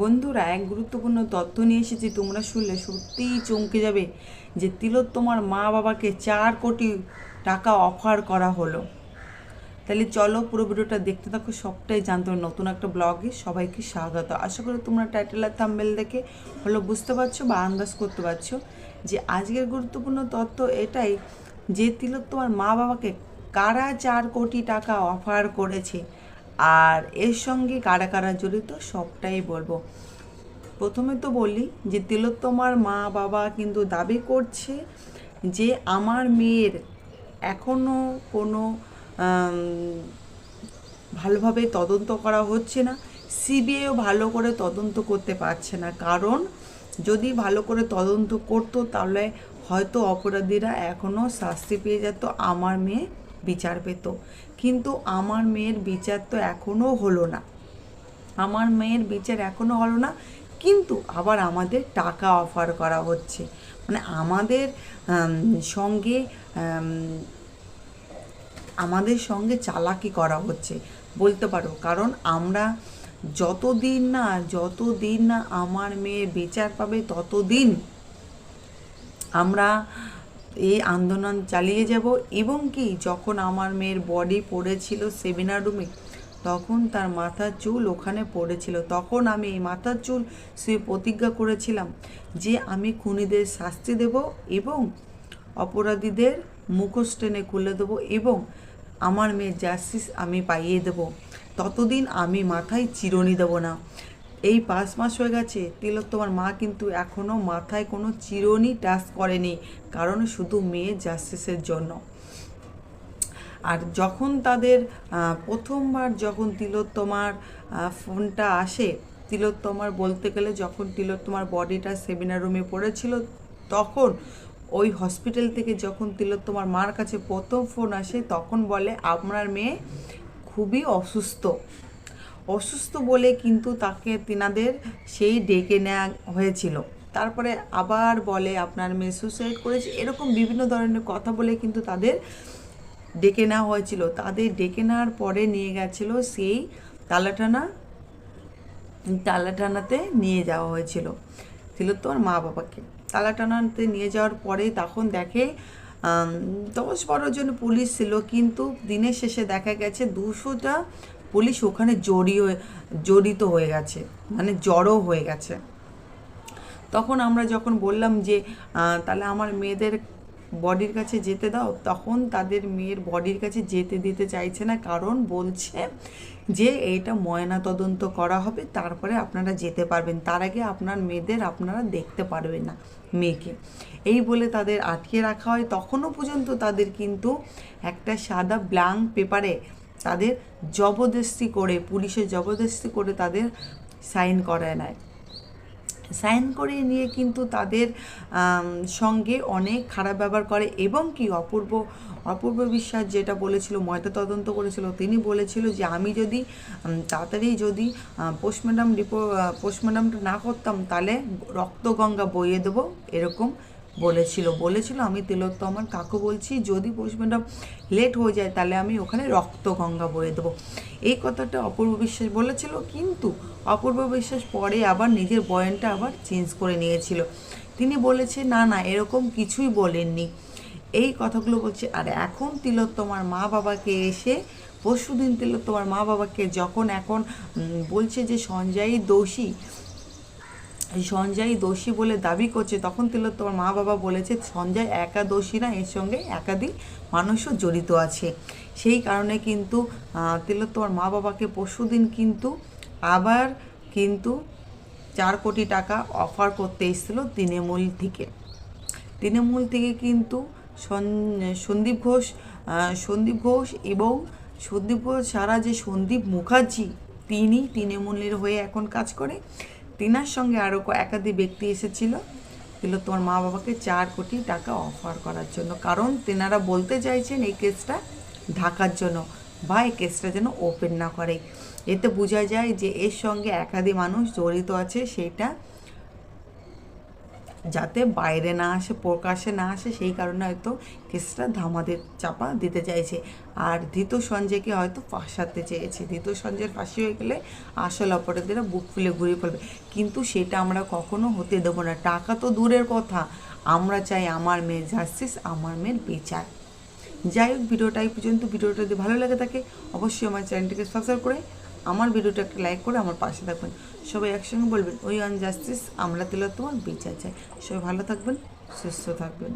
বন্ধুরা, এক গুরুত্বপূর্ণ তথ্য নিয়ে এসেছি। তোমরা শুনলে সত্যিই চমকে যাবে যে তিলোত্তমার মা বাবাকে 4 কোটি টাকা অফার করা হলো। তাহলে চলো পুরো ভিডিওটা দেখতে থাকো, সবটাই জানতে হবে। নতুন একটা ব্লগে সবাইকে স্বাগত। আশা করি তোমরা টাইটেল আর থাম্বনেল দেখে বুঝতে পারছো বা আন্দাজ করতে পারছো যে আজকের গুরুত্বপূর্ণ তথ্য এটাই যে তিলোত্তমার মা বাবাকে কারা 4 কোটি টাকা অফার করেছে, আর এর সঙ্গে কারা কারা জড়িত সবটাই বলবো। প্রথমে তো বলি যে তিলোত্তমার মা বাবা কিন্তু দাবি করছে যে আমার মেয়ের এখনও কোনো ভালোভাবে তদন্ত করা হচ্ছে না। সিবিআইও ভালো করে তদন্ত করতে পারছে না, কারণ যদি ভালো করে তদন্ত করতো তাহলে হয়তো অপরাধীরা এখনও শাস্তি পেয়ে যেত, আমার মেয়ে বিচার পেত। কিন্তু আমার মেয়ের বিচার তো এখনও হলো না, আমার মেয়ের বিচার এখনও হলো না। কিন্তু আবার আমাদের টাকা অফার করা হচ্ছে, মানে সঙ্গে আমাদের সঙ্গে চালাকি করা হচ্ছে বলতে পারো। কারণ আমরা যতদিন না আমার মেয়ে বিচার পাবে ততদিন আমরা এই আন্দোলন চালিয়ে যাব। এবং কি, যখন আমার মেয়ের বডি পড়েছিল সেমিনার রুমে, তখন তার মাথার চুল ওখানে পড়েছিল, তখন আমি এই মাথার চুল শুয়ে প্রতিজ্ঞা করেছিলাম যে আমি খুনিদের শাস্তি দেব এবং অপরাধীদের মুখোশ টেনে খুলে দেবো এবং আমার মেয়ের জাস্টিস আমি পাইয়ে দেব। ততদিন আমি মাথায় চিরুনি দেব না। এই 5 মাস হয়ে গেছে, তিলোত্তমার মা কিন্তু এখনও মাথায় কোনো চিরুনি টাচ করেনি, কারণ শুধু মেয়ের জাস্টিসের জন্য। আর যখন তাদের প্রথমবার যখন তিলোত্তমার ফোনটা আসে, তিলোত্তমার বলতে গেলে যখন তিলোত্তমার বডিটা সেমিনার রুমে পড়েছিল, তখন ওই হসপিটাল থেকে যখন তিলোত্তমার মার কাছে প্রথম ফোন আসে, তখন বলে আপনার মেয়ে খুবই অসুস্থ বলে কিন্তু তাকে তিনাদের সেই ডেকে নেওয়া হয়েছিল। তারপরে আবার বলে আপনার মেয়ে সুসাইড করেছে, এরকম বিভিন্ন ধরনের কথা বলে কিন্তু তাদের ডেকে নেওয়া হয়েছিল। তাদের ডেকে নেওয়ার পরে নিয়ে গেছিলো সেই তালাটানাতে নিয়ে যাওয়া হয়েছিল তিলোত্তমার মা বাবাকে। তালাটানাতে নিয়ে যাওয়ার পরে তখন দেখে 10-12 জন পুলিশ ছিল, কিন্তু দিনের শেষে দেখা গেছে 200টা পুলিশ ওখানে জড়িত হয়ে গেছে, মানে জড়ো হয়ে গেছে। তখন আমরা যখন বললাম যে তাহলে আমার মেয়েদের বডির কাছে যেতে দাও, তখন তাদের মেয়ের বডির কাছে যেতে দিতে চাইছে না, কারণ বলছে যে এইটা ময়না তদন্ত করা হবে, তারপরে আপনারা যেতে পারবেন, তার আগে আপনার মেয়েদের আপনারা দেখতে পারবেন না মেয়েকে, এই বলে তাদের আটকে রাখা হয়। তখনও পর্যন্ত তাদের কিন্তু একটা সাদা ব্ল্যাঙ্ক পেপারে তাদের জবরদস্তি করে, পুলিশের জবরদস্তি করে তাদের সাইন করায় নেয়। সাইন করে নিয়ে কিন্তু তাদের সঙ্গে অনেক খারাপ ব্যবহার করে। এবং কি, অপূর্ব বিশ্বাস যেটা বলেছিল, ময়না তদন্ত করেছিল, তিনি বলেছিল যে আমি যদি তাড়াতাড়ি যদি পোস্টমর্টমটা না করতাম তাহলে রক্তগঙ্গা বইয়ে দেবো, এরকম বলেছিল। আমি তিলোত্তমার কাকু বলছি, যদি পোস্টমর্টম লেট হয়ে যায় তাহলে আমি ওখানে রক্তগঙ্গা বইয়ে দেবো, এই কথাটা অপূর্ব বিশ্বাস বলেছিল। কিন্তু অপূর্ব বিশ্বাস পরে আবার নিজের বয়ানটা আবার চেঞ্জ করে নিয়েছিল। তিনি বলেছে না এরকম কিছুই বলেননি, এই কথাগুলো বলছে। আর এখন তিলোত্তমার মা বাবাকে এসে পরশুদিন তিলোত্তমার মা বাবাকে যখন এখন বলছে যে সঞ্জয় দোষী বলে দাবি করছে, তখন তিলোত্তমার মা বাবা বলেছে সঞ্জয় একা দোষী না, এর সঙ্গে একাধিক মানুষও জড়িত আছে। সেই কারণে কিন্তু তিলোত্তমার মা বাবাকে পরশুদিন কিন্তু আবার কিন্তু 4 কোটি টাকা অফার করতে এসেছিলো তৃণমূল থেকে কিন্তু সন্দীপ ঘোষ এবং সন্দীপ ঘোষ ছাড়া যে সন্দীপ মুখার্জি, তিনি তৃণমূলের হয়ে এখন কাজ করে, তিনার সঙ্গে আরও একাধিক ব্যক্তি এসেছিল তিলোত্তমার মা বাবাকে 4 কোটি টাকা অফার করার জন্য। কারণ তেনারা বলতে চাইছেন এই কেসটা ঢাকার জন্য, বা এই কেসটা যেন ওপেন না করে। এতে বোঝা যায় যে এর সঙ্গে একাধিক মানুষ জড়িত আছে, সেটা যাতে বাইরে না আসে, প্রকাশে না আসে, সেই কারণে হয়তো কেসটা ধামাতে চাপা দিতে চাইছে। আর ধৃত সঞ্জয়কে হয়তো ফাঁসাতে চেয়েছে। ধৃত সঞ্জয়ের ফাঁসি হয়ে গেলে আসল অপরাধীরা বুক ফুলে ঘুরিয়ে পড়বে, কিন্তু সেটা আমরা কখনো হতে দেবো না। টাকা তো দূরের কথা, আমরা চাই আমার মেয়ের জাস্টিস, আমার মেয়ের বিচার। যাই হোক, ভিডিওটা এই পর্যন্ত। ভিডিওটা যদি ভালো লাগে থাকে অবশ্যই আমার চ্যানেলটিকে সাবস্ক্রাইব করে আমার ভিডিওটা একটা লাইক করে আমার পাশে থাকবেন। সবাই একসঙ্গে বলবেন, ওই অন জাস্টিস, আমরা তিলোত্তমার বিচার চাই। সবাই ভালো থাকবেন, সুস্থ থাকবেন।